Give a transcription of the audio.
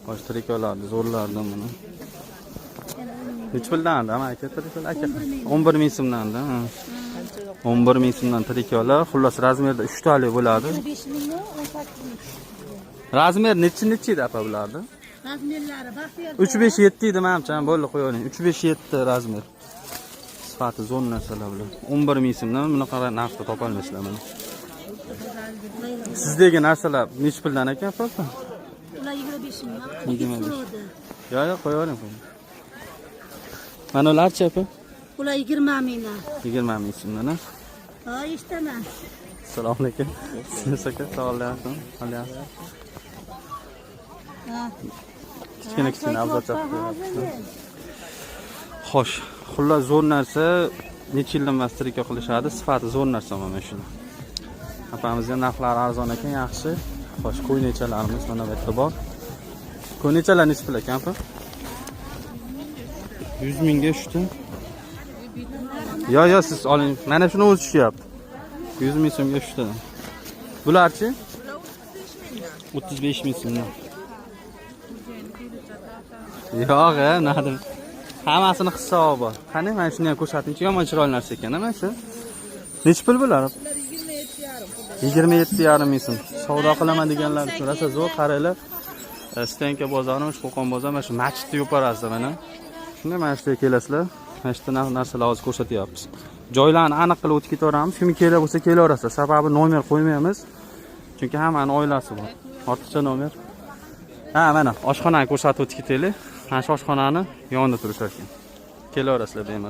Xo'sh, trikolarni zo'rlardan buni. Necha puldan ama aka trikolar aka? 11 ming so'mdan-da. 11 ming so'mdan trikolar, xullas razmerda 3 talik bo'ladi. 5 mingmi, 18 ming. Razmer nechi edi apa bularni? Razmerlari baxtiyor. 357 edi menimcha, bo'ldi qo'yavering. 357 razmer. Sifati zo'r narsalar bular. 11 ming so'mdan bunaqa narxda topa olmaysizlar mana. Sizdagi narsalar necha puldan ekan, papa? Ular 25 ming. 25. Yo'q, qo'yavering. Mana ularchi apa? Ular 20 mingdan. 20 ming so'mdan. Ha, eshitaman. Assalomu alaykum. Siz aka, sog'liqmi? Olyapsiz. Ha. Kichkina abzat. Xo'sh, xullas zo'r narsa, necha yildan beri triko qilishadi, sifati zo'r narsa mana shu. Apamizga narxlari arzon ekan, yaxshi. Xo'sh, ko'ynechalarimiz mana bu yerda bor. Ko'ynechalar necha pul ekan, apa? 100 mingga tushdi. Yo, siz oling. Mana shuni o'zi tushyapti. 100 ming so'mga tushdi. Bularchi? 35 ming so'mdan. Yo'q, nadim. Hammasini hisobi bor. Qani, mana shuni ham ko'rsatingchi, yomon chiroyli narsa ekan, mana shu. Necha pul bular? 27,5 ming so'm. Savdo qilaman deganlar uchun rosa zo'r qaranglar. Stenka bozori, Qo'qon bozori, mana shu masjidni yo'parasida mana. Shunda mana shu yerga kelasizlar. Mana shu narsalarni hozir ko'rsatyapmiz. Joylarni aniq qilib o'tib ketaveramiz. Kim kerak bo'lsa kelaverasiz. Sababi nomer qo'ymaymiz. Chunki hammaning oilasi bor. Ortiqcha nomer. Ha, mana oshxonani ko'rsatib o'tib ketaylik. Mana shu oshxonani yonida turishar ekan. Kelaverasizlar bemalol.